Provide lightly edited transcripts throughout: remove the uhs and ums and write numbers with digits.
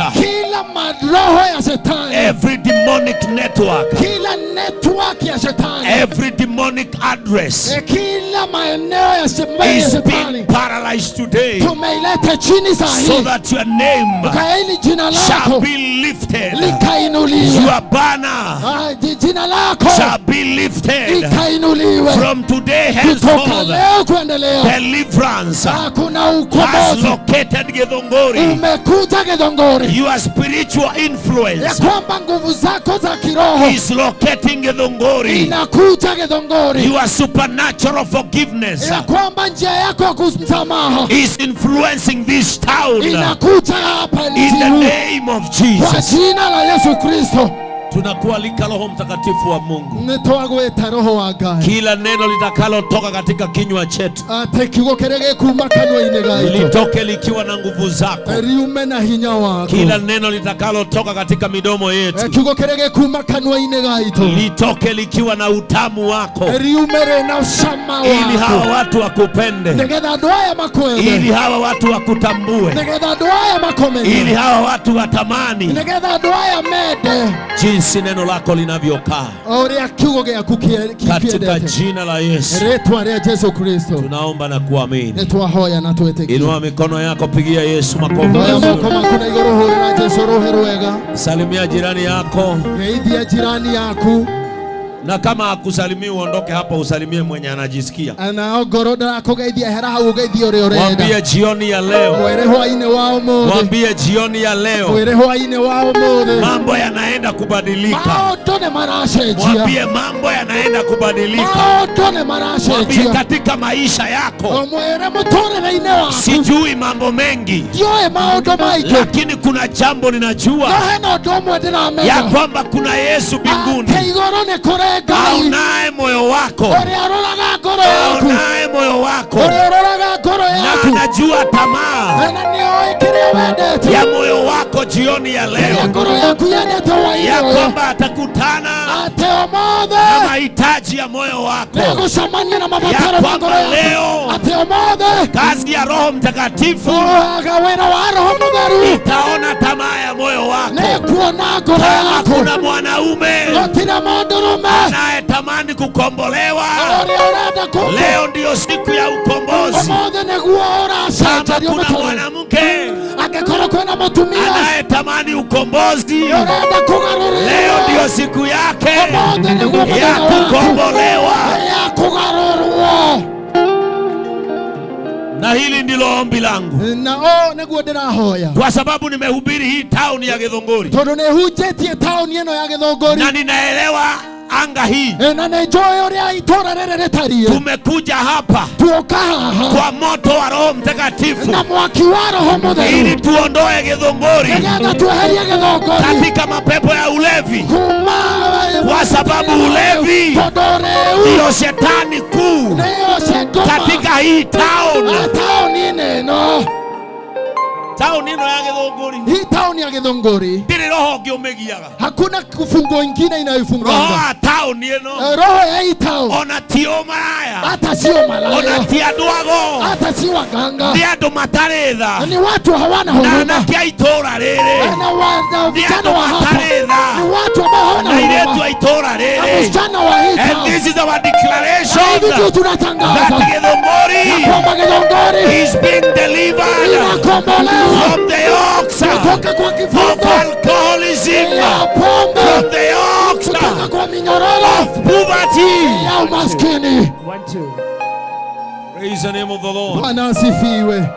altar, kila maroho ya shetani, every demonic network, kila network ya shetani, every demonic address kila maeneo ya is shetani being paralyzed today, tumeileta chini sahi, so that your name kaili jina shall lako be lifted. likainuliwe, Your banner jina lako shall be lifted. likainuliwe From today kutoka henceforth, leo kuendelea. deliverance Kuna has ukombozi located Githunguri. umekuja Githunguri, Your spiritual ya influence kwamba nguvu zako za kiroho is locating Githunguri. inakuja Githunguri, Your supernatural forgiveness ya kwamba njia yako ya kumsamaha is influencing this town. inakuja hapa In the nchini name of kwa Jesus. jina la Yesu Kristo. Tunakualika Roho Mtakatifu wa Mungu, Nitwagweta roho wa Ngai kila neno litakalotoka katika kinywa chetu ate kiugo kerege kuma kanwa-inĩ gaitũ litoke likiwa na nguvu zako. riume na hinya wako. Kila neno litakalotoka katika midomo yetu kiugo kerege kuma kanwa-inĩ gaitũ litoke likiwa na utamu wako, riume rĩna cama ili hawa wako, watu wakupende, nĩgetha andũ aya makwende, ili hawa watu wakutambue, nĩgetha andũ aya makomenye, ili hawa watu watamani nĩgetha andũ aya mende jinsi neno lako linavyokaa. ũrĩa kiugo gĩaku Katika kĩendete. jina la Yesu Rĩĩtwa rĩa Jesu Kristo tunaomba na kuamini. nĩtwahoya na twĩtĩkia. Inua mikono yako, pigia Yesu makofi Oya moko mazuri. maku na igũrũ, hũrĩra Jesu rũhĩ rwega, Salimia jirani yako, geithia jirani yaku, na kama hakusalimii uondoke hapa, usalimie mwenye anajisikia. na ongorwo ndarakũgeithia hera hau ũgeithie ũrĩa ũrenda. Mwambie jioni ya leo, Mwĩre hwaĩ-inĩ wa ũmũthĩ, mwambie jioni ya leo mwĩre hwaĩ-inĩ wa ũmũthĩ mambo yanaenda kubadilika. maũndũ nĩ maracenjia, Mwambie mambo yanaenda kubadilika. maũndũ nĩ Mwambie maracenjia. katika maisha yako, Mwĩre mũtũrĩre-inĩ waku sijui mambo mengi, ndiũĩ maũndũ maingĩ, lakini kuna jambo no ninajua hena ũndũ ũmwe ya ndĩramenya, kwamba kuna Yesu mbinguni atĩ igũrũ nĩ kũrĩ Ngai aonaye moyo wako, ũrĩa aroraga ngoro yaku, aonaye moyo wako, ũrĩa aroraga ngoro na yaku, anajua tamaa na nĩoĩ kĩrĩa wendete, ya moyo wako jioni ya kĩrĩa leo, ngoro yaku yendete ya hwaĩ-inĩ ũyũ, kwamba atakutana atĩ na ũmũthĩ mahitaji ya moyo wako, nĩgũcemania na ya mabataro ma ngoro kwamba yaku, leo atĩ ũmũthĩ kazi ya Roho Mtakatifu ũhaga wĩra wa Roho Mũtheru itaona tamaa ya moyo wako. nĩkuona ngoro Kama yaku, kuna mwanaume gũtirĩ mũndũrũme anayetamani kukombolewa, ũrĩa ũrenda kũmũ, leo ndiyo siku ya ukombozi. ũmũthĩ nĩguo Kama ũracenjerio kuna mũtũrĩre. mwanamke Angĩkorwo kwĩna mũtumia anayetamani ukombozi, ũrenda kũgarũrĩrwo, leo ndiyo siku yake ũmũthĩ nĩguo ya mũthenya waku kukombolewa. ya kũgarũrwo. Na hili ndilo ombi langu, Na nĩguo ndĩrahoya, kwa sababu nimehubiri hii tauni ya Githunguri tondũ nĩhunjĩtie taũni ĩno ya Githũngũri, na ninaelewa anga hii. na nĩnjũĩ ũrĩa itũũra rĩrĩ rĩtariĩ. Tumekuja hapa Tuoka haha kwa moto wa Roho Mtakatifu na mwaki wa Roho Mũtheru, ili tuondoe Githunguri nĩgetha tweherie Githũngũri katika mapepo ya ulevi, kuma, kwa sababu ulevi tondũ rĩu ndiyo shetani kuu nĩyo cekoma katika hii town. taũni-inĩ ĩno, Tauni ino ya Githunguri hii taũni ya Githũngũri. ndiri roho ngiumigiaga, Hakuna kifungo ingine roho inayofunganga ya tauni ino roho ya hii taũni, ona ti umaraya, hata sio malaya, ona ti andu ago, hata si waganga, ni andu matari tha, ni watu hawana na huruma, anake a itura riri na ni vijana andu wa hapa matari tha, ni watu ambao hawana na iretu huruma, a itura na riri. msichana wa hii And taũni. this is our Na hivi declaration ndio tunatangaza that Githunguri kwamba Githũngũri is being delivered inakombolewa from the yokes kutoka kwa of kifungo alcoholism, ya pombe, from the yokes kutoka kwa minyororo of poverty. ya umaskini. Praise the name of the Lord. Bwana asifiwe.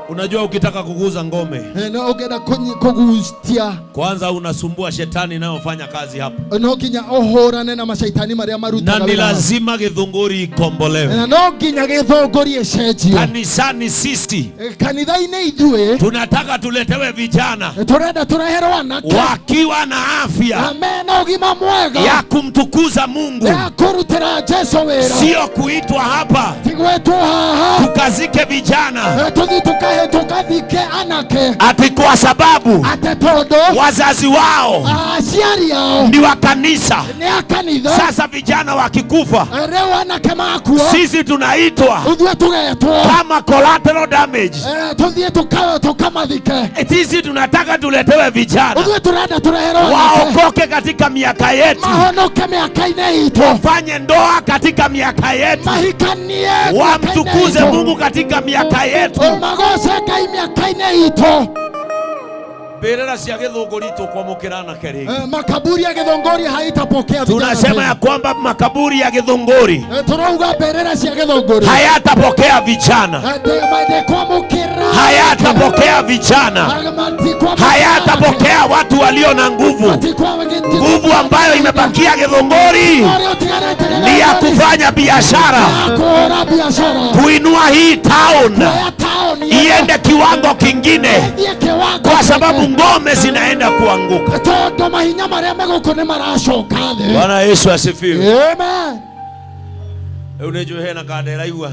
Unajua, ukitaka kuguza ngome, Na ũngĩenda kũgucia, kwanza unasumbua shetani inayofanya kazi hapa, no nginya ũhũrane na macaitani marĩa na marutaga ni wĩra. lazima Githunguri ikombolewe. Na no nginya Githũngũri ĩcenjio. Kanisani sisi Kanitha-inĩ ithuĩ tunataka tuletewe vijana tũrenda tũreherwo anake wakiwa na afya na mena ũgima mwega ya kumtukuza Mungu, ya kũrutĩra Jesũ wĩra, sio kuitwa hapa ti gwĩtwo haha tukazike vijana tũthiĩ tũkahe tukathike anake ati kwa sababu ate todo wazazi wao aciari yao ni wa kanisa. ni akanitha. Sasa vijana wakikufa, rĩu anake makuo sisi tunaitwa ithuĩ tugetwo kama collateral damage. tuthiĩ tukamathike. Sisi tunataka tuletewe vijana ithuĩ turenda tureherwo anake waokoke katika miaka yetu, mahonoke mĩaka-inĩ itũ, wafanye ndoa katika miaka yetu, mahikanie wamtukuze Mungu katika miaka yetu. magoce Ngai mĩaka-inĩ itũ. Mbĩrĩra cia gĩthũngũri tũkwamũkĩrana kĩrĩngĩ. Makaburi ya gĩthũngũri haitapokea vijana. Tunasema ya kwamba makaburi ya gĩthũngũri turauga mbĩrĩra cia gĩthũngũri hayatapokea vijana, hayatapokea vijana, hayatapokea watu walio na nguvu. Nguvu ambayo imebakia gĩthũngũri ni ya kufanya biashara, kuinua hii town iende kiwango kingine, kwa sababu ngome zinaenda kuanguka. Bwana Yesu asifiwe. Amen. Unajua hena kadera iwa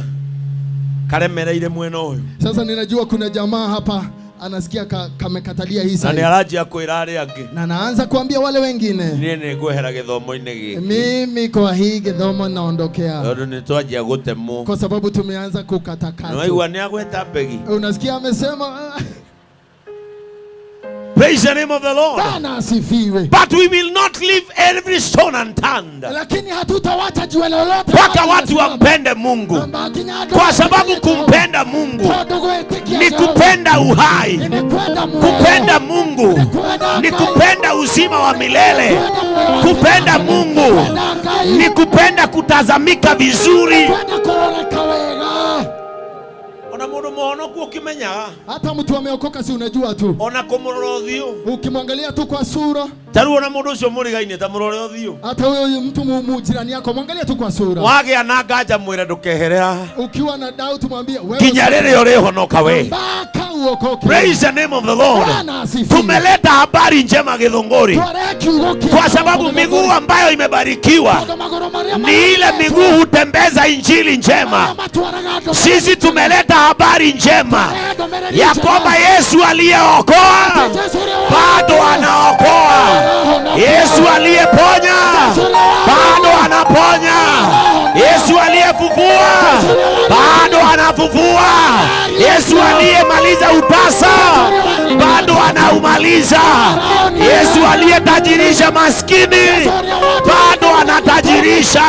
karemereire mwena uyu. Sasa ninajua kuna jamaa hapa anasikia kamekatalia hii sasa. Na niaraji akwira ari angi. Na naanza kuambia wale wengine. Nini ngwehera githomo-ini giki. Mimi kwa hii githomo naondokea. Ndio nitwajia gutemo. Kwa sababu tumeanza kukatakata. Na iwa ni agweta begi. Unasikia amesema praise the name of the Lord. Bwana asifiwe. But we will not leave every stone unturned. Lakini hatutawacha jiwe lolote mpaka watu wampende Mungu. Kwa sababu kumpenda Mungu ni kupenda uhai. Kupenda Mungu ni kupenda uzima wa milele. Kupenda Mungu ni kupenda kutazamika vizuri. Hata mtu ameokoka si unajua tu. Ona kumurorothiu. Ukimwangalia tu kwa sura. Taru ona mundu ucio murigaine ta murorothiu. Hata huyo mtu mujirani yako mwangalia tu kwa sura. Wage ananga mwire ndukeherera. Ukiwa na doubt mwambie wewe. Kinya riri urihonoka we. Mpaka uokoke. Praise the name of the Lord. Tumeleta habari njema githunguri. Kwa sababu miguu ambayo imebarikiwa ni ile miguu hutembeza injili njema. Sisi tumeleta habari njema ya kwamba Yesu aliyeokoa bado anaokoa. Yesu aliyeponya bado anaponya. Yesu aliyefufua bado anafufua. Yesu aliyemaliza utasa bado anaumaliza. Yesu aliyetajirisha maskini bado anatajirisha.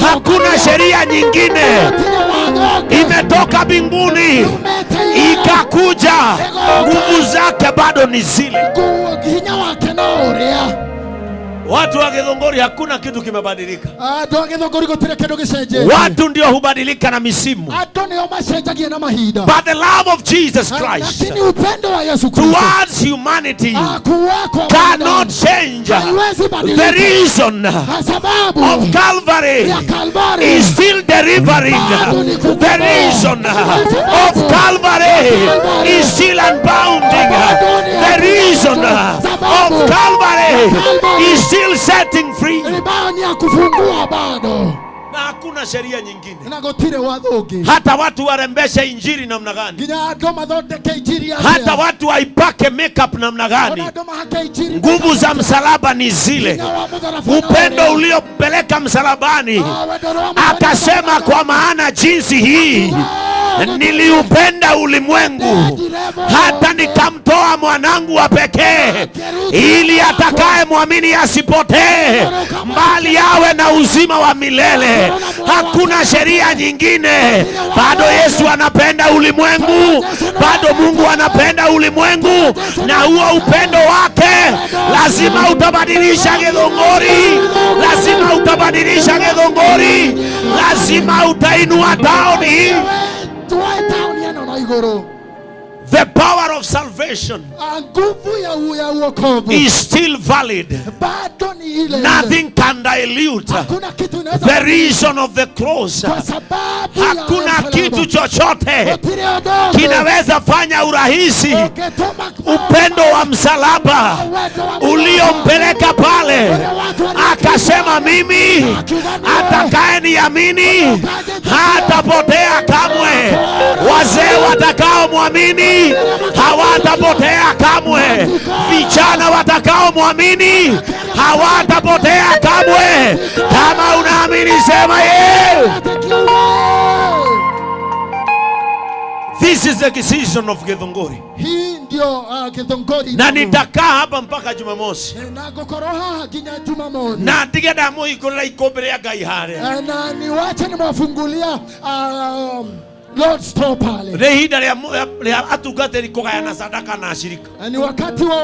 Hakuna sheria nyingine imetoka mbinguni ikakuja, nguvu zake bado ni zile. Watu wa Githunguri hakuna kitu kimebadilika. Watu ndio hubadilika na misimu. But the love of Jesus Christ towards humanity cannot change. The reason of Calvary is still delivering. The reason of Calvary is still unbounding. The reason of Calvary is still setting free. Na hakuna sheria nyingine. Hata watu warembeshe injili namna gani, hata watu waipake makeup namna gani, nguvu za msalaba ni zile. Upendo uliompeleka msalabani, akasema kwa maana jinsi hii niliupenda ulimwengu hata nikamtoa mwanangu wa pekee, ili atakaye muamini asipotee bali awe na uzima wa milele. Hakuna sheria nyingine. Bado Yesu anapenda ulimwengu, bado Mungu anapenda ulimwengu, na huo upendo wake lazima utabadilisha Githunguri, lazima utabadilisha Githunguri, lazima utainua tauni. The power of salvation is still valid. Nothing can dilute the reason of the cross. Hakuna kitu chochote kinaweza fanya urahisi upendo wa wa msalaba uliompeleka pale, akasema mimi atakaye niamini hatapotea kamwe. Wazee watakao mwamini hawatapotea kamwe. Vijana watakao mwamini hawatapotea kamwe. Kama unaamini sema ye. This is the season of Githunguri. Hii ndio Githunguri. Na nitakaa hapa mpaka Jumamosi. Na ndige damu ikorera ikombe rĩa Ngai harĩa. Na niwache nimewafungulia Lord stop pale. Rehida ya atugateri kugayana sadaka na ashirika. Ni wakati wa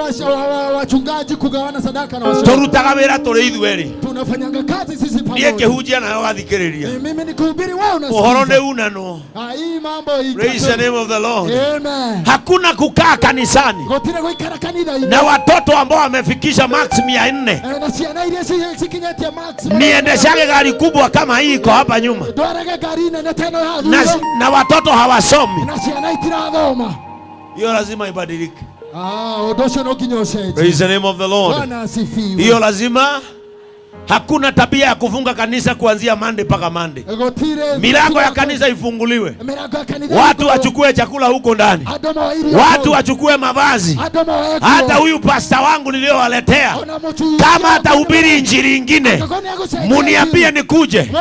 wachungaji kugawana sadaka na washirika. Turutaga wĩra tũrĩ ithuerĩ. Tunafanyanga kazi sisi pamoja. Niĩ kĩhunjia nawe ũgathikĩrĩria. Mimi nikuhubiri wewe unasikia. Ũhoro nĩ unano. Hii mambo hii. Praise the name of the Lord. Amen. Hakuna kukaa kanisani Gotire goikara kanitha ine. na watoto ambao wamefikisha max 400. Na ciana iria cikinyetie max. Niendeshage gari kubwa kama hii iko hapa nyuma. Dwarage gari nene tena hapo. Na watoto hawasomi. Na ciana itirathoma. Hiyo lazima ibadilike. Odosho no kinyoshe. Praise the name of the Lord. Bwana asifiwe. Hiyo lazima. Hakuna tabia ya kufunga kanisa kuanzia Monday mpaka Monday. Milango ya kanisa ifunguliwe. Watu wachukue chakula huko ndani. Watu wachukue mavazi. Hata huyu pasta wangu niliyowaletea, kama atahubiri injili nyingine, muniambie nikuje.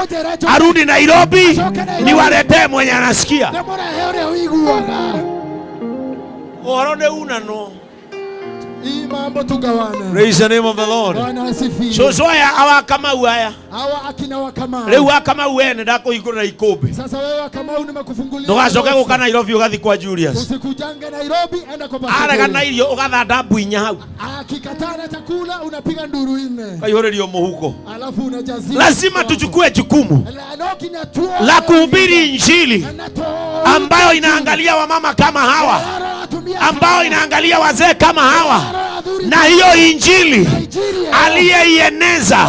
Arudi Nairobi niwaletee mwenye anasikia. Orone unano. Praise the name of the Lord. So ya awa kama uaya. Awa akina wa kama. Leo kama uene ndako ikorera ikombe. Sasa wewe kama nimekufungulia. Ndogacoke guka Nairobi ugathi kwa Julius. Usikujange Nairobi enda kwa Pastor. Araga na irio ugathanda mbuinya hau. Akikatana chakula unapiga nduru nne. Kaihorerio muhuko. Alafu unajazia. Lazima tuchukue jukumu la kuhubiri injili ambayo inaangalia wamama kama hawa, ambayo inaangalia wazee kama hawa. Na hiyo injili aliyeieneza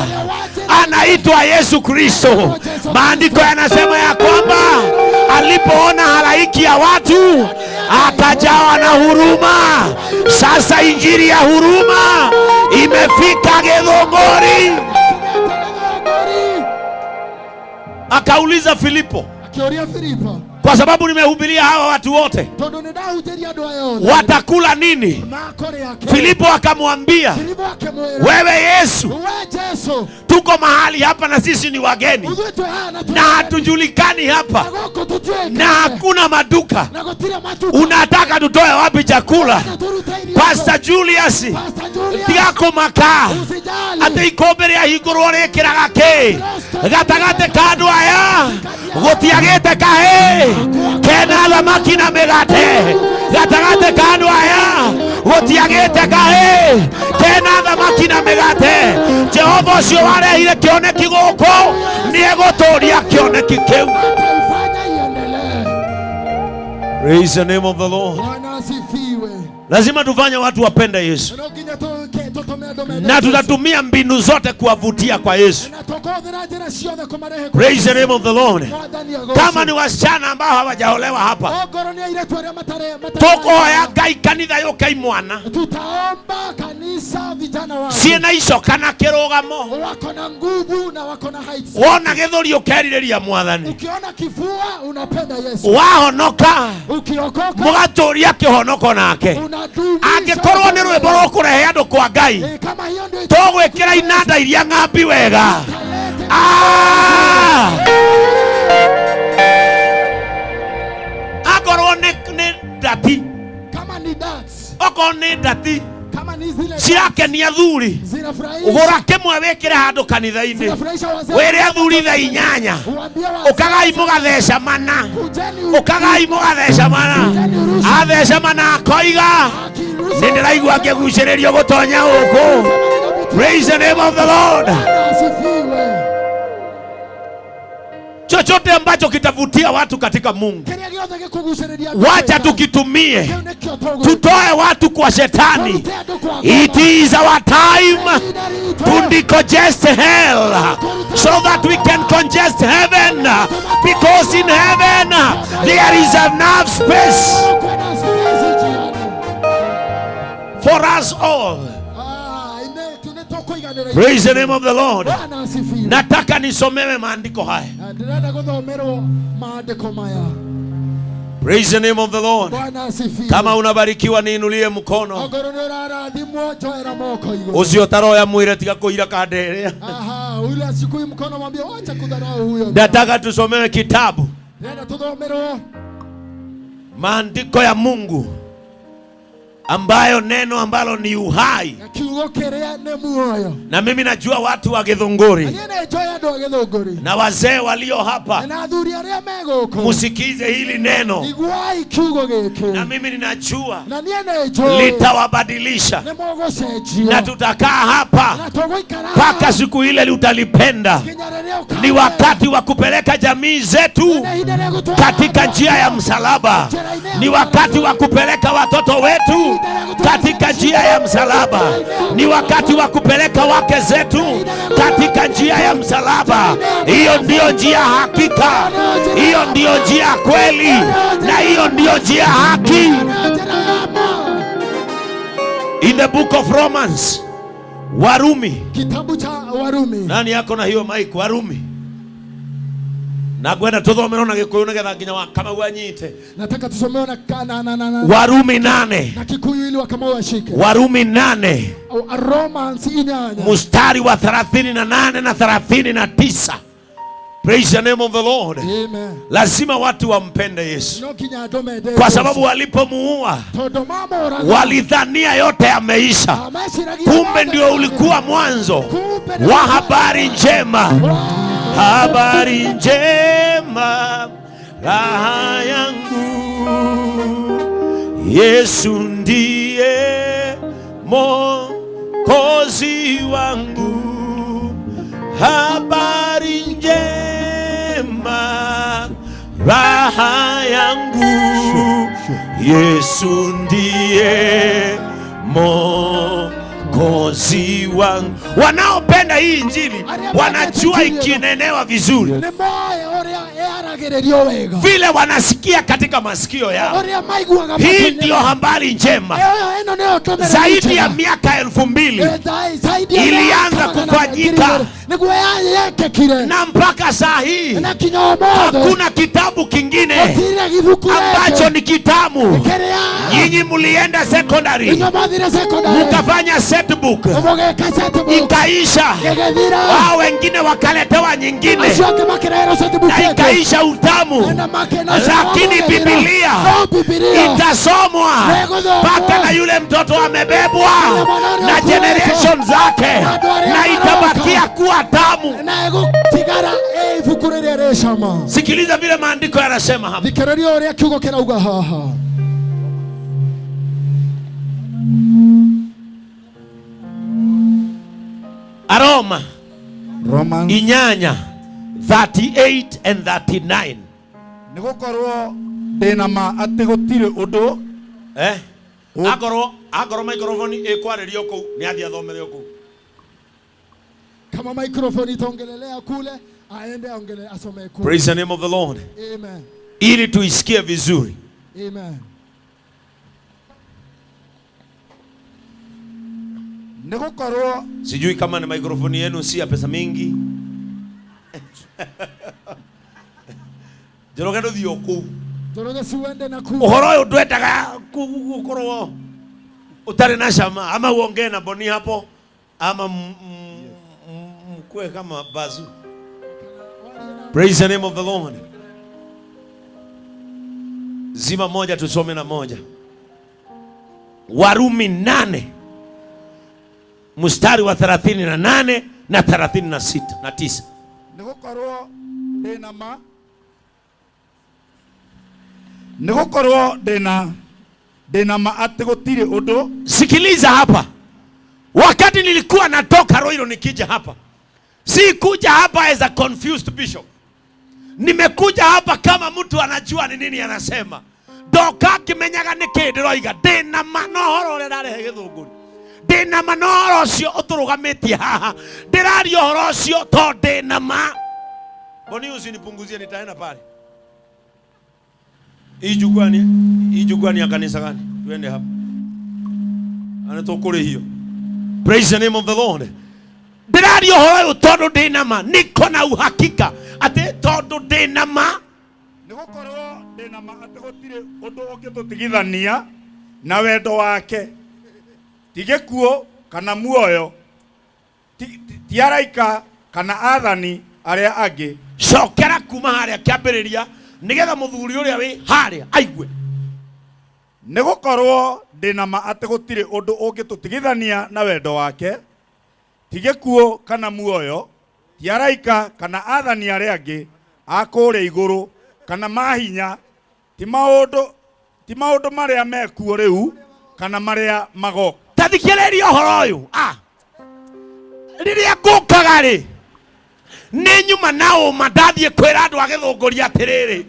anaitwa Yesu Kristo. Maandiko yanasema ya kwamba alipoona halaiki ya watu akajawa na huruma. Sasa injili ya huruma imefika Githunguri. Akauliza Filipo, kwa sababu nimehubiria hawa watu wote, watakula nini? Filipo akamwambia, wewe Yesu, tuko mahali hapa na sisi ni wageni na hatujulikani hapa na hakuna maduka. Unataka tutoe wapi chakula? Pastor Julius, tiako makaa ate ikombe rĩa hingũrwo rĩkĩraga kĩ gatagate ka andũ aya gũtiagĩte kahĩ kena thamaki na mĩgate. Gatagate ka andũ aya gũtiagĩte kahĩ kena thamaki na mĩgate. Jehova ũcio warehire kĩoneki gũkũ nĩegũtũũria kĩoneki kĩu. Praise the name of the Lord. Lazima tufanye watu wapende Yesu, na tutatumia mbinu zote kuwavutia kwa Yesu. Praise the name of the Lord. Kama ni wasichana ambao hawajaolewa hapa, tukoya Ngai kanitha yokai mwana tutaomba kanisa vijana wao ciena icokana kirugamo wakona nguvu na wakona height. Wona githuri ukerireria mwathani, ukiona kifua unapenda Yesu, wahonoka ukiokoka mugaturia kihonoko nake. Angikorwo ni rwimbo rukurehe andu kwa Ngai, tugwikira inanda iria ng'ambi wega. Akorwo ni ndati, kama ni dance, okorwo ni ndati cirakenia athuri, ugura kimwe wikire handu kanitha-ini, wire athuri tha 8, ukagai mugatheca mana, ukagai mugatheca mana. Atheca mana akoiga nindiraigua ngiguciririo gutonya guku. Praise the name of the Lord. Chochote ambacho kitavutia watu katika Mungu, wacha tukitumie, tutoe watu kwa shetani. It is our time to decongest hell so that we can congest heaven, because in heaven there is enough space. for us all. Praise the name of the Lord. Nataka nisomewe maandiko haya. Praise the name of the Lord. Kama unabarikiwa niinulie mkono. Usiotaro ya mwire tika kuira kadere. Nataka tusomewe kitabu. Maandiko ya Mungu ambayo neno ambalo ni uhai. Na mimi najua watu wa Githunguri na wazee walio hapa, musikize hili neno, na mimi ninajua litawabadilisha, na tutakaa hapa mpaka siku ile utalipenda. Ni wakati wa kupeleka jamii zetu katika njia ya msalaba. Ni wakati wa kupeleka watoto wetu katika njia ya msalaba. Ni wakati wa kupeleka wake zetu katika njia ya msalaba. Hiyo ndio njia hakika, hiyo ndio njia kweli, na hiyo ndio njia haki. In the book of Romans, Warumi, kitabu cha Warumi. Nani yako na hiyo mic? Warumi. Na gwenda tuthomero na Gikuyu nigetha nginya kama wanyite. Nataka tusomewe na Warumi 8. Na Kikuyu ili kama washike. Warumi 8. Romans 8. Mstari wa 38 na 39. Praise the name of the Lord. Amen. Lazima watu wampende Yesu, kwa sababu walipomuua walidhania yote yameisha. Kumbe ndio ulikuwa mwanzo wa habari njema. Habari njema, raha yangu, Yesu ndiye Mwokozi wangu. Habari njema, raha yangu, Yesu ndiye Mwokozi wangu. Wanaopenda hii injili wanajua ikinenewa vizuri, vile wanasikia katika masikio yao. Hii ndio habari njema. Zaidi ya miaka 2000 ilianza kufanyika, na mpaka saa hii hakuna kitabu kingine ambacho ni kitamu. Nyinyi mulienda secondary mukafanya setbook ikaisha, wao wengine wakaletewa nyingine na ikaisha utamu. Lakini Biblia itasomwa mpaka na yule mtoto amebebwa na generation zake, na itabakia kuwa tamu. Sikiliza vile maandiko yanasema hapa. Romans 38 and 39. Nigukorwo ndinama ati gutire undu agoro microphone ikwarerio ku ni athi athomere ku. Kama microphone itongelelea kule aende ongele asome kule. Praise the name of the Lord. Amen. Ili tuisikie vizuri. Amen. Nigukorwo sijui kama ni microphone yenu si ya pesa mingi. Jorogado thioku. Joroga siwende na ku. Uhoro ndwendaga gukorwo utari na shama, ama uongee na Boni hapo, ama mkue kama bazu. Praise the name of the Lord. Zima moja tusome na moja. Warumi 8 mstari wa 38 na 36 na 9. Nigukorwo ndinama ati gutire undu. Sikiliza hapa. Wakati nilikuwa natoka Roiro nikija hapa, si kuja hapa as a confused bishop. Nimekuja hapa kama mtu anajua ni nini anasema. Doka kimenyaga nikindiroiga ndina manohoro ria ndarehe Githunguri. Ndina manohoro cio uturugametie haha. Ndirari ohoro cio to ndina ma. Boni usinipunguzie, nitaenda pale. Hii jukwani ya kanisa gani? Tuende hapa. Anatokorehio. Praise the name of the Lord. Ndirario hoyo tondu ndinama niko na uhakika ati tondu ndinama Nigukorwo ndinama ati gutire undu ungitutigithania na wendo wake. Tigekuo kana muoyo. Ti araika kana athani aria angi. Cokera kuma haria kiambiriria nigetha muthuri uria wi haria aigue. Nigukorwo ndinama ati gutire undu ungitutigithania na wendo wake. Tigekuo kana muoyo. Ti araika kana athani aria angi akuria iguru kana mahinya. Ti maundu maria mekuo riu kana maria mago. Tathikiriria horo uyu riria ngukaga ri ni nyuma nao mandathie kwira andu agithunguria atiriri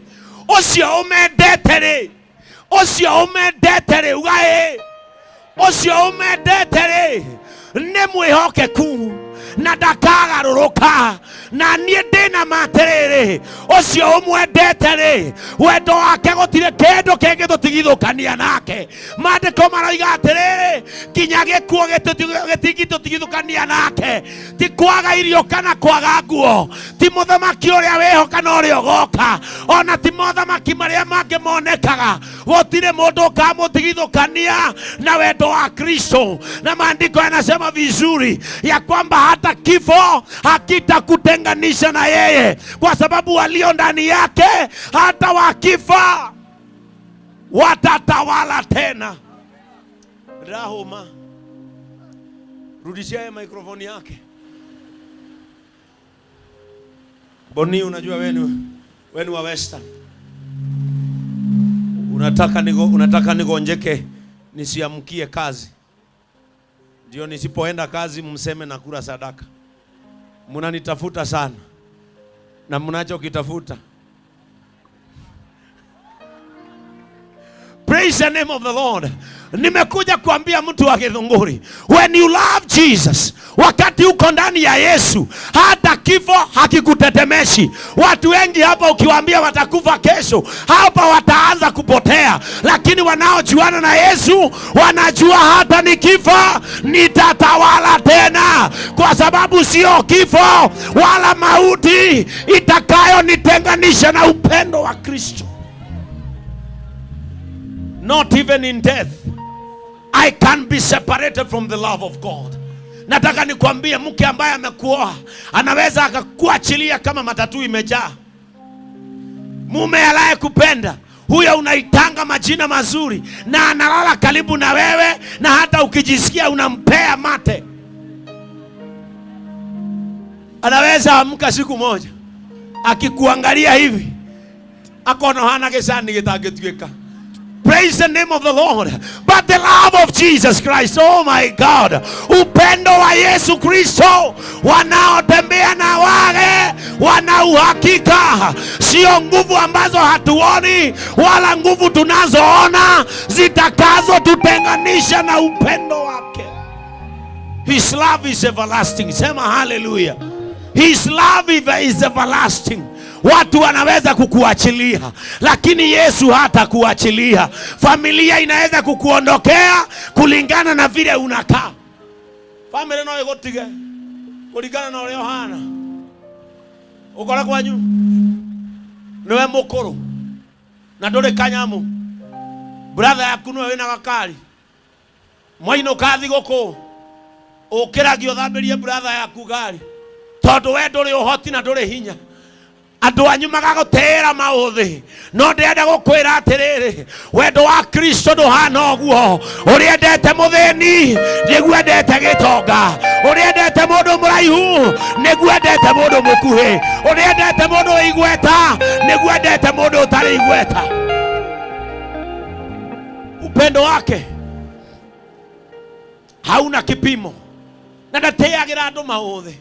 ucio umendete ri ucio umendete ri ugae ucio umendete ri ni mwihokeku na ndakagaruruka na nie ndina matiriri ucio umwendete ri wendo wake gutire kindu kingi tutigithukania nake. Maandiko maroiga atiriri kinya gikuo gitigithukania nake. Ti kwaga irio kana kwaga nguo, ti muthamaki uria wihoka na uria ugoka, ona ti muthamaki maria mangi monekaga. Gutire mundu ukamutigithukania na wendo wa Kristo, na maandiko yanasema vizuri ya kwamba hata kifo hakitakutenganisha na yeye, kwa sababu walio ndani yake hata wakifa watatawala tena. Rahoma, rudishia mikrofoni yake. Boni, unajua wewe wa Western. Unataka nigonjeke nisiamkie kazi. Ndio nisipoenda kazi mseme nakula sadaka. Mnanitafuta sana. Na mnachokitafuta. Praise the name of the Lord. Nimekuja kuambia mtu wa Githunguri, when you love Jesus, wakati uko ndani ya Yesu, hata kifo hakikutetemeshi. Watu wengi hapa ukiwaambia watakufa kesho, hapa wataanza kupotea, lakini wanaojuana na Yesu wanajua hata nikifa nitatawala tena, kwa sababu sio kifo wala mauti itakayo nitenganisha na upendo wa Kristo. Not even in death I can be separated from the love of God. Nataka nikwambie, mke ambaye amekuoa anaweza akakuachilia kama matatu imejaa. Mume alaye kupenda, huyo unaitanga majina mazuri na analala karibu na wewe, na hata ukijisikia unampea mate. Anaweza amka siku moja akikuangalia hivi akona hana gesani gitagetuika. Praise the name of the Lord. But the love of Jesus Christ, oh my God, upendo wa Yesu Kristo, wanaotembea na wale wana uhakika, sio nguvu ambazo hatuoni wala nguvu tunazoona zitakazo tutenganisha na upendo wake. His love is everlasting. Sema hallelujah. His love is everlasting. Watu wanaweza kukuachilia, lakini Yesu hata kuachilia. Familia inaweza kukuondokea kulingana na vile unakaa. Familia no igotige kulingana na ule Yohana. Ukora kwanyu niwe mukuru na ndore kanyamu, brother yaku niwe wina gakari, mwaino kathi guku ukiragio thambirie brother yaku gari, tondu we nduri uhoti na nduri hinya. Andu anyu magagutera mauthi, no ndenda gukwira atiriri, wendo wa Kristo nduhana uguo. Uriendete muthini niguo endete gitonga, uriendete mundu muraihu niguo endete mundu mukuhi, uriendete mundu igweta niguo endete mundu utari igweta. Upendo wake hauna kipimo, na ndateagira andu mauthi.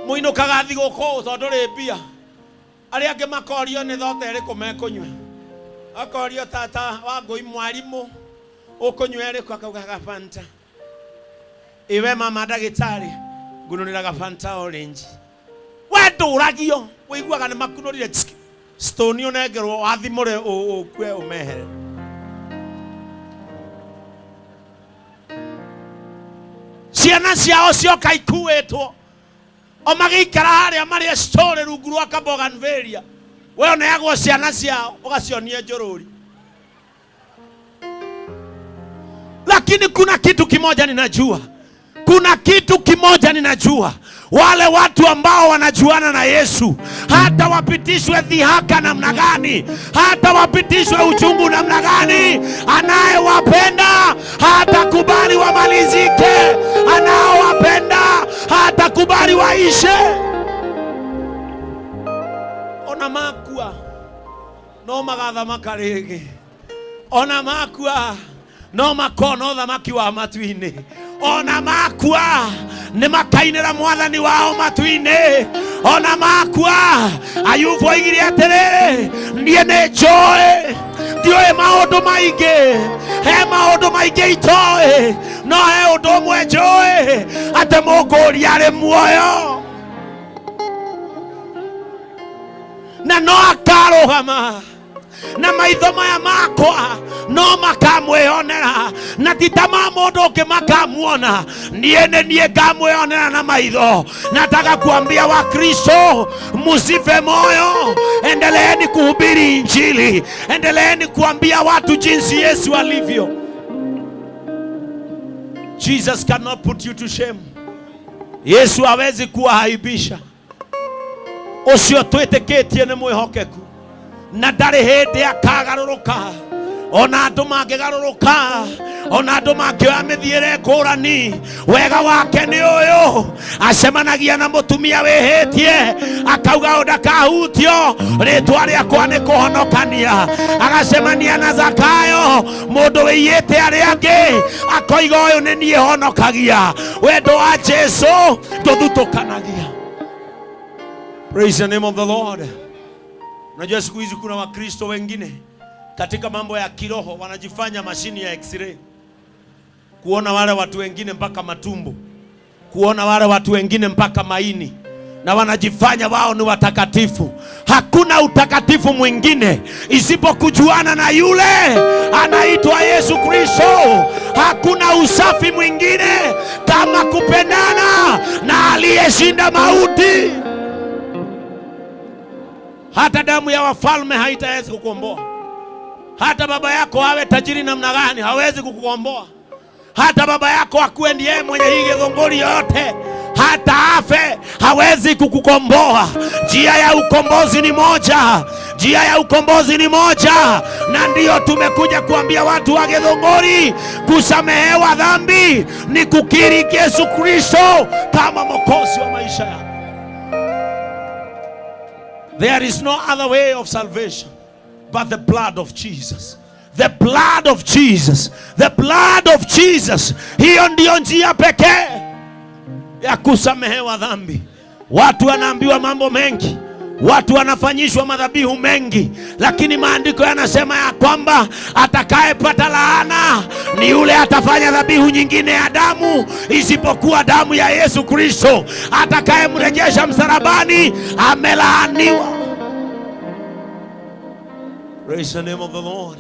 Muinukaga thiguku tondu ri mbia, aria ange makorio ni thota iriku mekunywa. Akorio tata wa Ngui mwarimu ukunywa iriku, akauga Fanta. Iwe mama ndagitari ngununira Fanta orange. Wendo uragio wiguaga ni makunurire stone unengerwo wathimure ukwe umehere. ciana ciao cioka ikuĩtwo o magĩikara harĩa marĩ story rungu rwa kaboganveria we oneagwo ciana ciao ũgacionia njũrũri. Lakini kuna kitu kimoja ninajua, wale watu ambao wanajuana na Yesu, hata wapitishwe dhihaka namna gani, hata wapitishwe uchungu namna gani, anayewapenda hata kubali wamalizike, anaowapenda hata kubali waishe. Ona makua no magathamaka rĩngĩ, ona makua no makona thamaki wa matu-inĩ, ona makua nĩ makainĩra mwathani wao matu-inĩ, ona makua Ayubu oigire atĩrĩrĩ, niĩ nĩ njũĩ ndiũĩ maũndũ maingĩ, he maũndũ maingĩ itoĩ, no he ũndũ ũmwe njũĩ, atĩ Mũkũũria arĩ muoyo na no akarũgama, na maitho maya makwa no makamwĩonera, na ti ta ma mũndũ ũngĩ makamuona, niĩ nĩ niĩ ngamwĩonera na maitho. Nataka kuambia Wakristo, msife moyo, endeleeni kuhubiri Injili, endeleeni kuambia watu jinsi Yesu alivyo. Jesus cannot put you to shame. Yesu hawezi kuwahaibisha. Ucio twĩtĩkĩtie nĩ mwĩhokeku na ndarĩ hĩndĩ akagarũrũka. Ona andũ mangĩgarũrũka, ona andũ mangĩoya mĩthiĩre ngũrani, wega wake nĩ ũyũ, acemanagia na mũtumia wĩhĩtie, akauga ndakahutio, rĩtwa rĩakwa nĩ kũhonokania. Agacemania na Zakayo, mũndũ wĩiyĩte arĩa angĩ, akoiga ũyũ nĩ niĩ honokagia. Wendo wa Jesũ ndũthutũkanagia. Praise the name of the Lord. Unajua siku hizi kuna Wakristo wengine katika mambo ya kiroho wanajifanya mashini ya x-ray, kuona wale watu wengine mpaka matumbo, kuona wale watu wengine mpaka maini, na wanajifanya wao ni watakatifu. Hakuna utakatifu mwingine isipokujuana na yule anaitwa Yesu Kristo. Hakuna usafi mwingine kama kupendana na aliyeshinda mauti. Hata damu ya wafalme haitaweza kukukomboa. Hata baba yako awe tajiri namna gani hawezi kukukomboa. Hata baba yako akuwe ndiye mwenye hii githunguri yote, hata afe hawezi kukukomboa. Njia ya ukombozi ni moja, njia ya ukombozi ni moja, na ndio tumekuja kuambia watu wa Githunguri, kusamehewa dhambi ni kukiri Yesu Kristo kama mwokozi wa maisha yako. There is no other way of salvation but the blood of Jesus. The blood of Jesus. The blood of Jesus. Hiyo ndio njia pekee ya kusamehewa dhambi. Watu wanaambiwa mambo mengi, watu wanafanyishwa madhabihu mengi, lakini maandiko yanasema ya kwamba atakayepata laana ni yule atafanya dhabihu nyingine ya damu isipokuwa damu ya Yesu Kristo. Atakayemrejesha msalabani amelaaniwa. Praise the name of the Lord.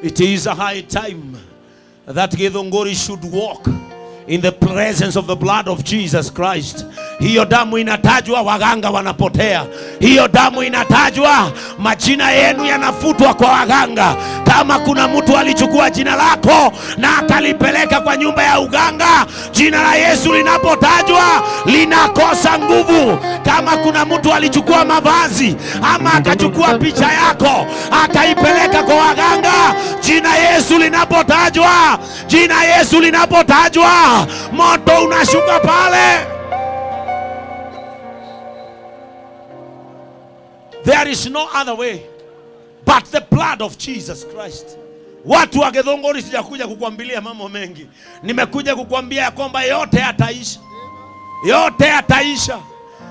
It is a high time that Githunguri should walk in the presence of the blood of Jesus Christ. Hiyo damu inatajwa, waganga wanapotea. Hiyo damu inatajwa, majina yenu yanafutwa kwa waganga. Kama kuna mtu alichukua jina lako na akalipeleka kwa nyumba ya uganga, jina la Yesu linapotajwa linakosa nguvu. Kama kuna mtu alichukua mavazi ama akachukua picha yako akaipeleka kwa waganga, jina Yesu linapotajwa, jina Yesu linapotajwa, moto unashuka pale. There is no other way but the blood of Jesus Christ. Watu wa Githunguri, sijakuja kukuambilia mambo mengi. Nimekuja kukuambia ya kwamba yote yataisha. Yote yataisha.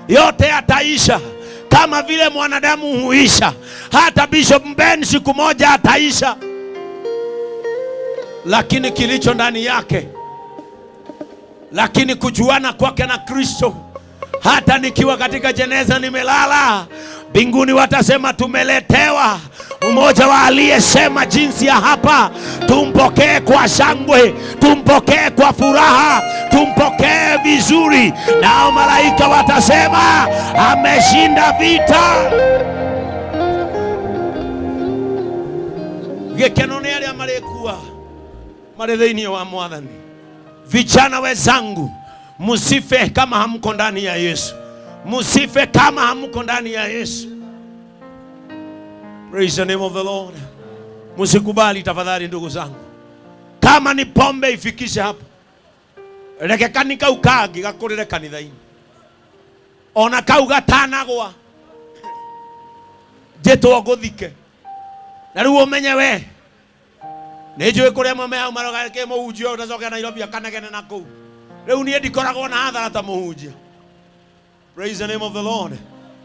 Yote yataisha. Kama vile mwanadamu huisha, hata Bishop Ben siku moja ataisha. Lakini kilicho ndani yake, lakini kujuana kwake na Kristo, hata nikiwa katika jeneza nimelala, mbinguni watasema tumeletewa Mmoja wa aliyesema jinsi ya hapa, tumpokee kwa shangwe, tumpokee kwa furaha, tumpokee vizuri. Nao malaika watasema ameshinda vita. Gekeno ni aria marekuwa mari thiini wa Mwathani. Vijana wenzangu, musife kama hamko ndani ya Yesu. Musife kama hamko ndani ya Yesu. Praise the name of the Lord. Musikubali tafadhali ndugu zangu. Kama ni pombe ifikishe hapo. Reke kanika ukagi gakurire kanithaini. Ona kau gatanagwa. Jetwo guthike. Na riu umenye we. Nijue kuria mama umaroga ke muhunjia utacoka Nairobi akanagene na kuu. Riu nie ndikoragwo na hathara ta muhunjia. Praise the name of the Lord.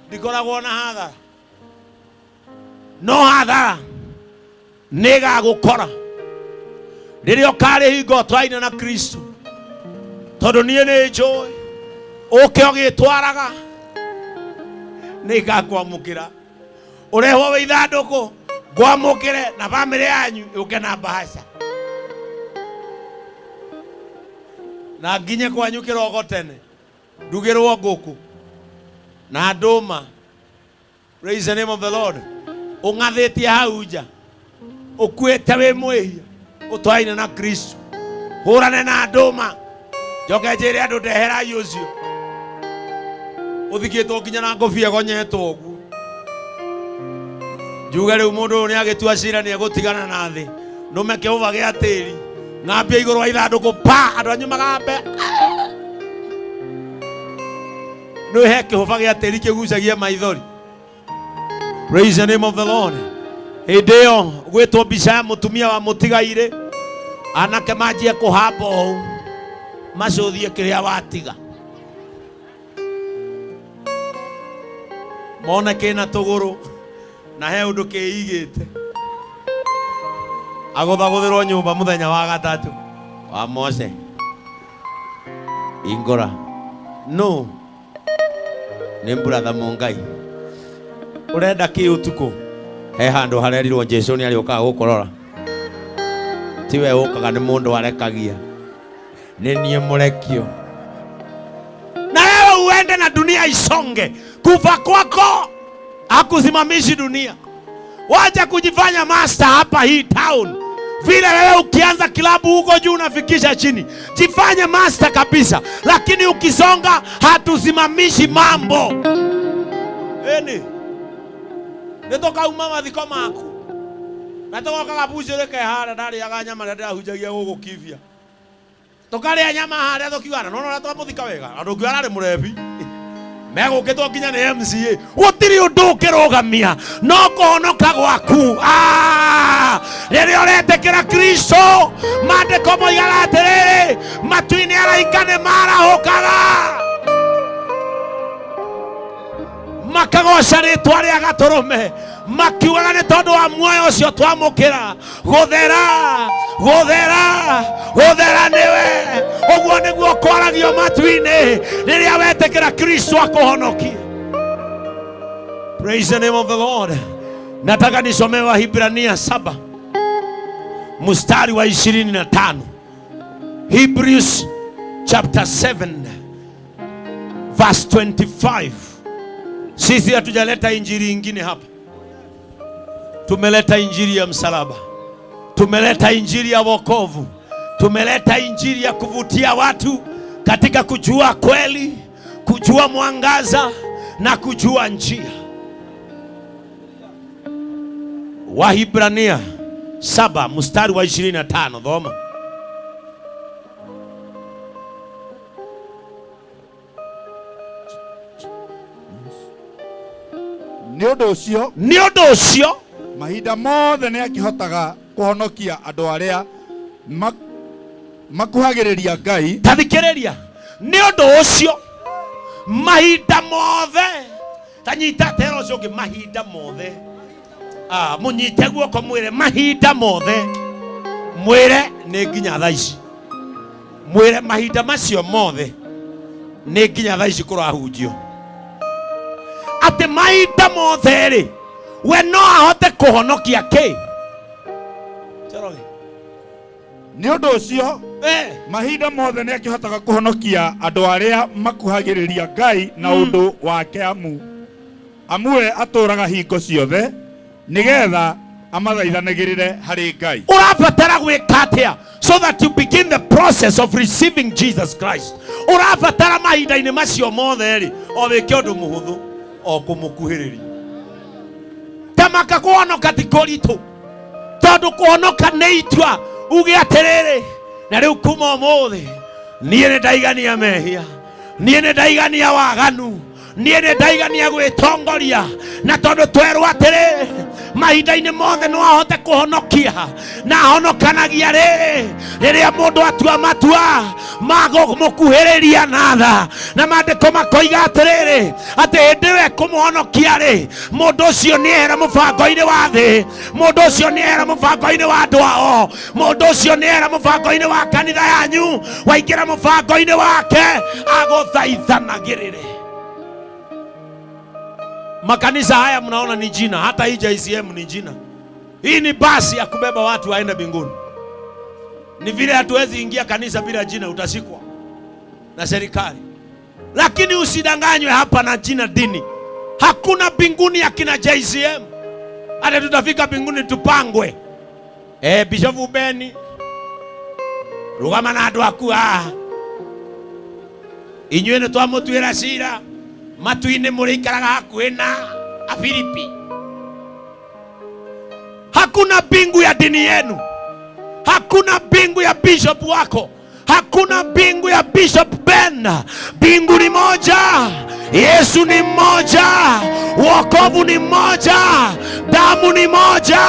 Ndikoragwo na hathara. No hathara nega gukora riria ukari hingo twaina na Kristo, tondu nie ni njui uke ugitwaraga niga kwamukira urehwo wi ithanduku gwamukire na bamiri yanyu uke na bahasha na nginye kwanyu kirogo tene ndugirwo nguku na nduma. Praise the name of the Lord. Ungathetie hau nja ukwete wi mwihia utwaine na Kristo, hurane na nduma njoke njire andu ndeherai ucio uthikitwo nginya na ngobia gonyetwo uguo njuge riu mundu ni agitua cira ni egutigana na thi nume kiuva gia tiri ng'ambia iguru wa ithanduku pa andu anyu magambe no he kiuva gia tiri kigucagia maithori. Praise the name of the Lord. Hideo gwetwo mbica ya mutumia wa mutigaire anake manjie kuhamba ou macuthie kiria watiga mone kina tuguru na he undu kiigite aguthaguthirwo nyumba muthenya wa gatatu wa Mose ingora no ni brother Mungai urenda ki utuku he handu harerirwo Jesu ni ari ukaga gukorora tiwe ukaga ni mundu arekagia ni nie murekio na wewe uende na dunia isonge. Kufa kwako akusimamishi dunia. Wacha kujifanya master hapa hii town. Vile wewe ukianza kilabu huko juu unafikisha chini. Jifanye master kabisa, lakini ukisonga hatusimamishi mambo. Eni nitoka umama thiko maku natoka kagabujireke hara ndari aganyama ndira hujagia gugukivia tokare nyama hara thokiwana no no twamuthika wega andu ngiarari murebi megukitwo nginya ni MCA gutiri undu ukirugamia no kuhonoka gwaku riria uretekera Kristo mandiko moigaga atiriri matu-ini araikane marahukaga makagoca ritwa ria gaturume makiugaga ni tondu wa muoyo ucio twamukira guthera guthera guthera niwe uguo niguo kwaragio matu-ini riria wetekera Kristo akuhonokia. Praise the name of the Lord. Nataka nisome Wahibrania 7 mstari wa 25. Hebrews chapter 7 verse 25. Sisi hatujaleta injili ingine hapa. Tumeleta injili ya msalaba. Tumeleta injili ya wokovu. Tumeleta injili ya kuvutia watu katika kujua kweli, kujua mwangaza na kujua njia. Wahibrania 7 mstari wa 25. Dhoma. Ni undu ucio mahinda mothe ni akihotaga kuhonokia andu aria makuhagiriria Ngai. Tathikiriria, ni undu ucio mahinda mothe tanyita tero ucio ngi mahinda mothe munyite guoko mwire mahinda mothe mwire ni nginya thaa ici mwire mahinda macio mothe ni nginya thaa ici kurahunjio ati mahinda mothe ri we no ahote kuhonokia ke Choroge ni undu ucio mahinda mothe ni akihotaga kuhonokia andu aria makuhagiriria Ngai na undu wake amwe aturaga hingo ciothe nigetha amathaithanagirire hari Ngai. Urabatara gwika atia so that you begin the process of receiving Jesus Christ. Urabatara mahinda-ini macio mothe ri o wike undu muhuthu o kumukuhiriria tamaka kuhonoka ti kuritu tondu kuhonoka ni itua uge atiriri na riu kuma umuthi nie ni ndaigania mehia nie ni ndaigania waganu nie ni ndaigania gwitongoria na tondu twerwa atiriri mahinda-ini mothe no ahote kuhonokia na ahonokanagia riri riria mundu atua matua mago mukuhiriria natha na mandiko makoiga atiriri ati hindi we kumuhonokia ri mundu ucio ni era mubango-ini wa thi mundu ucio ni era mubango-ini wa andu ao mundu ucio ni era mubango-ini wa kanitha yanyu waingira mubango-ini wake aguthaithanagirire. Makanisa haya mnaona ni jina, hata hii JCM ni jina. Hii ni basi ya kubeba watu waende mbinguni. Ni vile hatuwezi ingia kanisa bila jina, utashikwa na serikali. Lakini usidanganywe hapa na jina dini. Hakuna mbinguni ya kina JCM. Hata tutafika mbinguni tupangwe. Bishop Beni rugama na andu aku inyuĩ nĩ twamũtuĩra cira matu-inĩ mũrĩikaraga hakuhĩ na Afilipi. Hakuna mbingu ya dini yenu, hakuna mbingu ya bishop wako, hakuna mbingu ya Bishop Ben. Mbingu ni moja, Yesu ni mmoja, wokovu ni mmoja, damu ni moja,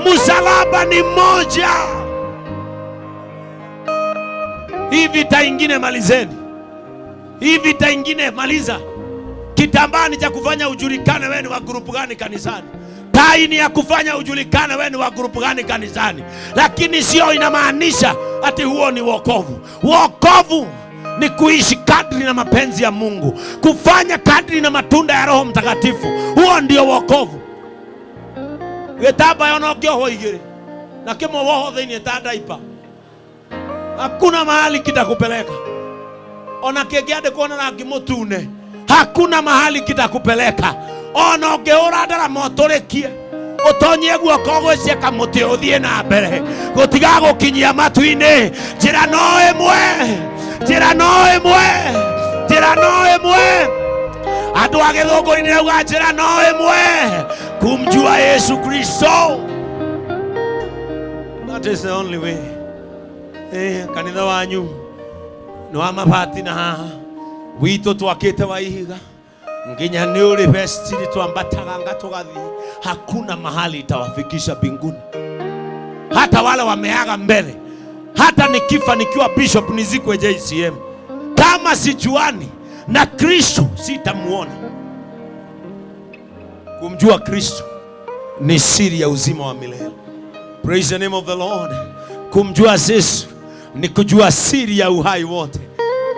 msalaba ni mmoja. Hii vita ingine malizeni, hii vita ingine maliza. Kitambaa ni cha kufanya ujulikane wewe ni wa grupu gani kanisani. Tai ni ya kufanya ujulikane wewe ni wa grupu gani kanisani. Lakini sio inamaanisha ati huo ni wokovu. Wokovu ni kuishi kadri na mapenzi ya Mungu, kufanya kadri na matunda ya Roho Mtakatifu. Huo ndio wokovu. Wetaba yonokio hoigire na kimo woho thini tadaipa. Hakuna mahali kitakupeleka. Ona kegiade kuona rangi mutune, hakuna mahali kitakupeleka. Ona ungeura ndara motorekie utonye guoko gwiceka muti uthie na mbere gutiga gukinyia matu-ini. Njira no imwe, njira no imwe, njira no imwe. Andu a Githunguri ni rauga njira no imwe, kumjua Yesu Kristo. That is the only way. Kanitha wanyu no amabati na haha wito twakite wa ihiga nginya ni uri vestiri twambataga ngatugathi. Hakuna mahali itawafikisha mbinguni. Hata wale wameaga mbele, hata nikifa nikiwa bishop nizikwe JCM, kama sijuani na Kristo sitamuona. Kumjua Kristo ni siri ya uzima wa milele. Praise the name of the Lord. Kumjua Yesu ni kujua siri ya uhai wote.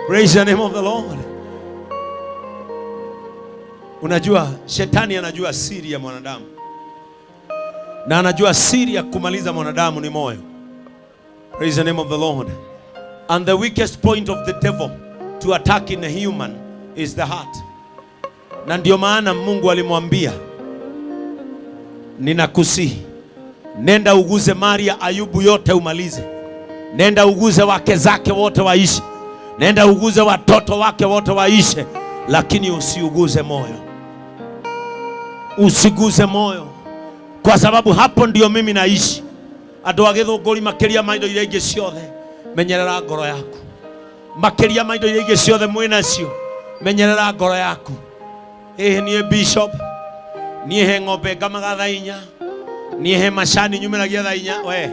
Praise the name of the Lord. Unajua shetani anajua siri ya mwanadamu, na anajua siri ya kumaliza mwanadamu ni moyo. Praise the name of the Lord. And the weakest point of the devil to attack in a human is the heart. Na ndio maana Mungu alimwambia, ninakusihi nenda uguze mali ya Ayubu yote umalize. Nenda uguze wake zake wote waishi. Nenda uguze watoto wake wote waishi, lakini usiuguze moyo. Usiguze moyo, kwa sababu hapo ndio mimi naishi. Andu a Githunguri makiria maindo iria ingi ciothe menyerera ngoro yaku. Makiria maindo iria ingi ciothe mwinacio menyerera ngoro yaku. Nie bishop, nie he ng'ombe ngamaga thaa 4, nie he macani nyumiragia thaa 4. We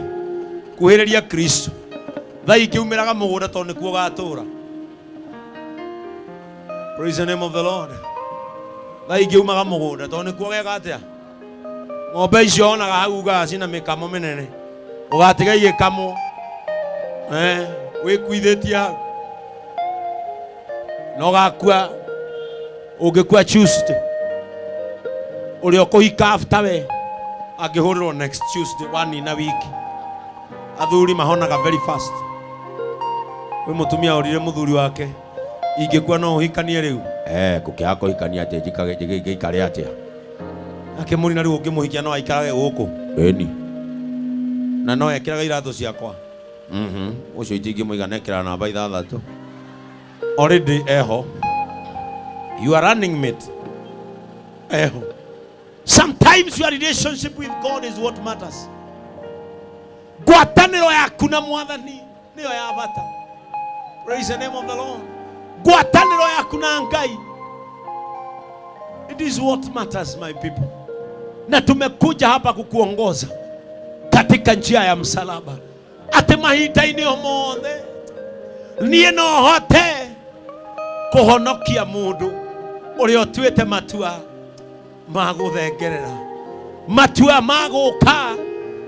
kuhiriria Kristo thaa ingĩ umiraga mugunda tondu nikuo gatura. Praise the name of the Lord. Thaa ingĩ umaga mugunda tondu nikuo gega atia. Ng'ombe icio onaga hau gaci na mikamo minene ugatiga igĩkamwo wĩkuithĩtie no gakua ũngĩkua Tuesday. uri okuhika after we angihuriro next Tuesday one in a week. Athuri mahonaga very fast. We mutumia urire muthuri wake ingekuwa no uhikanie riu kukia kuhikania ate jikare atia akemuri na riu ungimuhikia no aikarage guku eni na no ekiraga irathu ciakwa ucio itingimuiga nekira namba 6 already eho you are running mate eho. Sometimes your relationship with God is what matters. Gwataniro yaku na Mwathani niyo ya bata. Praise the name of the Lord. Gwataniro yaku na Ngai, it is what matters, my people. Na tumekuja hapa kukuongoza katika njia ya msalaba. Ate mahinda-ini omothe nie no hote kuhonokia mundu uria otuite matua maguthengerera, matua maguka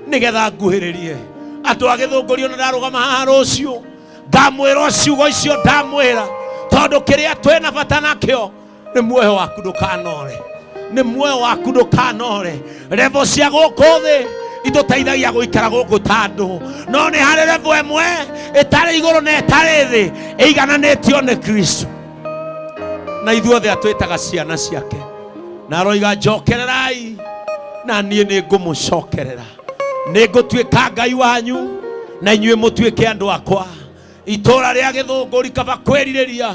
nigetha nguhiririe andu agithungurio na ndarugama haha rucio ngamwira ciugo icio ndamwira tondu kiria twina bata nakio ni muoyo waku ndukanore, ni muoyo waku ndukanore. Revo cia guku thi ituteithagia guikara guku tandu no ni hari revo emwe itari iguru na itari thi igananitio ni Kristo na ithuothe atwitaga ciana ciake na roiga njokererai na nie ni ngumucokerera, ni ngutuika Ngai wanyu na inyue mutuike andu akwa. Itura ria githunguri kaba kwiririria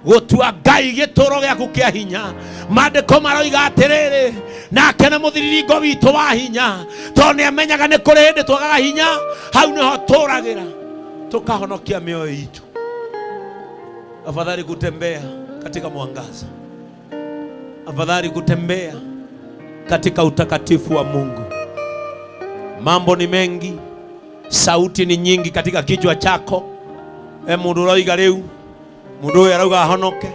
gutua Ngai gituro giaku kia hinya. Maandiko maroiga atiriri nake nĩ mũthiriringo witũ wa hinya tondũ nĩ amenyaga nĩ kũrĩ hĩndĩ twagaga hinya, hau nĩho tũragĩra tukahonokia mioyo itu. Afadhali kutembea katika mwangaza, afadhali kutembea katika utakatifu wa Mungu. Mambo ni mengi, sauti ni nyingi katika kichwa chako. Mundu roiga riu, mundu uyu arauga ahonoke,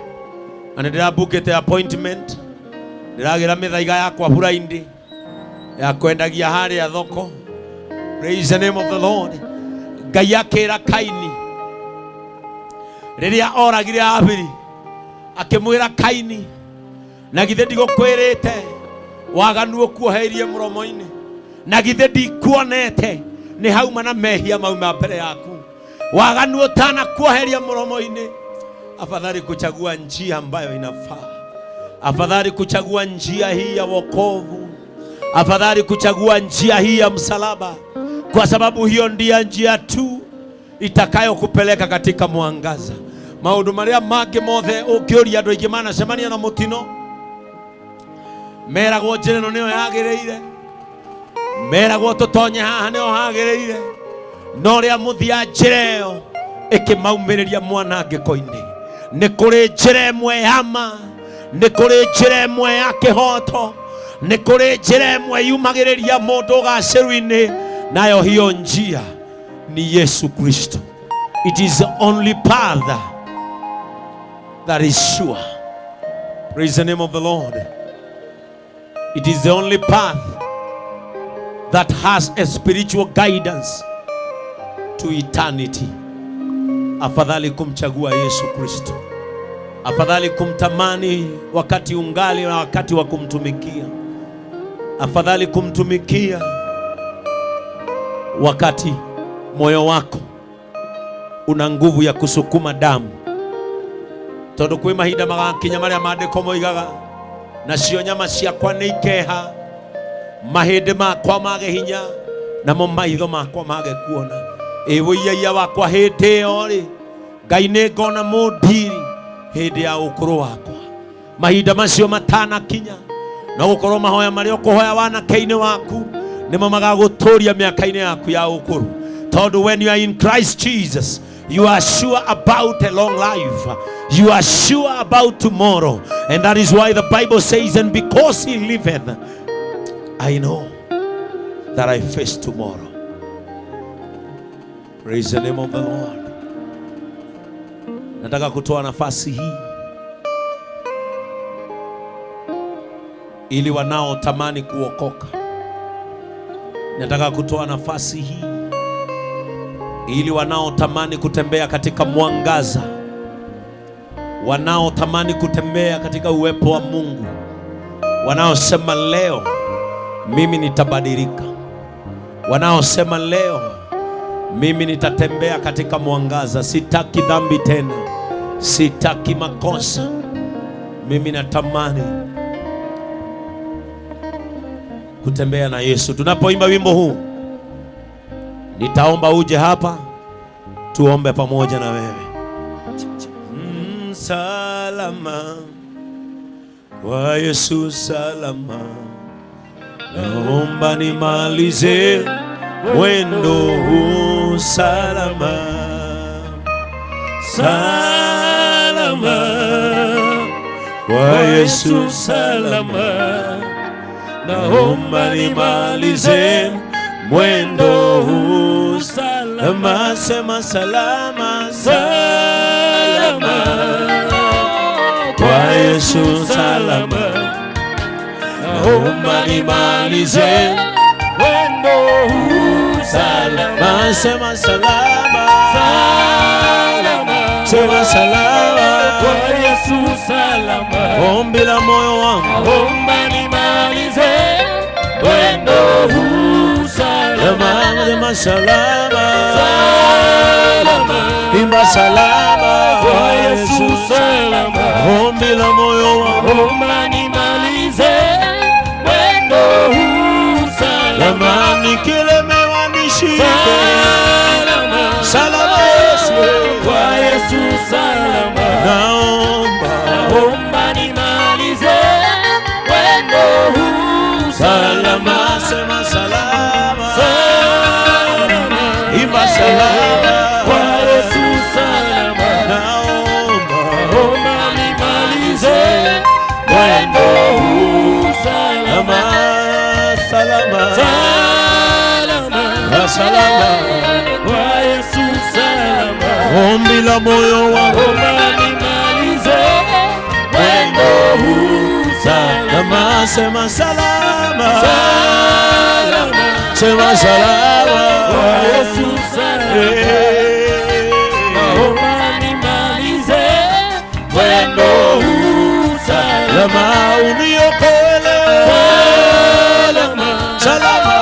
na ndirabukite appointment, ndiragira mithaiga yakwa buraindi ya kwendagia haria thoko. Praise the name of the Lord. Ngai akira Kaini riria oragire Abili, akimwira Kaini, na githe ndigukwirite waganu ukuoherie muromo-ini, na githe ndikuonete ni hauma na mehia mauma mbere yaku, waganu utana kuoheria muromo-ini. Afadhali kuchagua njia ambayo inafaa, afadhali kuchagua njia hii ya wokovu, afadhali kuchagua njia hii ya msalaba, kwa sababu hiyo ndiyo njia tu itakayo kupeleka katika mwangaza. Maundu maria mangi mothe ukiuria andu aingi manacemania na mutino, meragwo njira ino niyo yagiriire, meragwo tutonye haha niyo hagiriire, no ria muthia njira iyo ikimaumiriria mwanangiko-ini. Ni kuri njira imwe ya ma, ni kuri njira imwe ya kihoto, ni kuri njira imwe yumagiriria mundu ugaciru-ini, nayo hiyo njia ni Yesu Kristo. It is the only path that is sure. Praise the name of the Lord. It is the only path that has a spiritual guidance to eternity. Afadhali kumchagua Yesu Kristo, afadhali kumtamani wakati ungali na wakati wa kumtumikia, afadhali kumtumikia wakati moyo wako una nguvu ya kusukuma damu. Tondu kwi mahinda magakinya maria maandiko moigaga nacio nyama ciakwa nĩ ikeha, mahĩndĩ makwa mage hinya, namo maitho makwa mage kuona. Wĩiyaia wakwa hĩndĩ ĩyo rĩ, Ngai nĩ ngona mũndiri hĩndĩ ya ũkũrũ wakwa. Mahinda macio matanakinya, no gũkorwo mahoya marĩa ũkũhoya wanake-inĩ waku nĩmo magagũtũria mĩaka-inĩ yaku ya ũkũrũ. Tondu when you are in Christ Jesus, you are sure about a long life. You are sure about tomorrow. And that is why the Bible says, and because he liveth, I know that I face tomorrow. Praise the name of the Lord. Nataka kutoa nafasi hii ili wanaotamani kuokoka. Nataka kutoa nafasi hii ili wanaotamani kutembea katika mwangaza, wanaotamani kutembea katika uwepo wa Mungu, wanaosema leo mimi nitabadilika, wanaosema leo mimi nitatembea katika mwangaza, sitaki dhambi tena, sitaki makosa, mimi natamani kutembea na Yesu. Tunapoimba wimbo huu, nitaomba uje hapa tuombe pamoja na wewe. Salama kwa Yesu, salama, naomba nimalize mwendo huu salama. Salama kwa Yesu, salama, naomba nimalize mwendo huu salama. Sema salama, salama kwa Yesu, salama, naomba nimalize mwendo huu salama. Sema salama, salama, sema salama kwa Yesu, salama. Ombi la moyo wangu, naomba nimalize mwendo huu salama. Sema salama, salama, imba salama kwa Yesu, salama. Ombi la moyo wangu, naomba nimalize mwendo huu salama. Nikilemewa nishike salama, salama Yesu, kwa Yesu, salama. Naomba nimalize mwendo huu salama. Sema salama, salama, imba salama kwa Yesu, salama. Naomba nimalize mwendo huu salama. Salama, salama, salama kwa Yesu, salama. Ombi la moyo wangu, nimalize mwendo huu salama. Sema salama, salama, sema salama kwa Yesu, salama. Nimalize mwendo huu salama. Uniokoe salama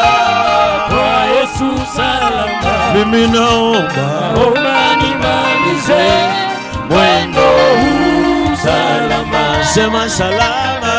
kwa Yesu, salama. Mimi naomba nimalize mwendo huu salama. Sema salama,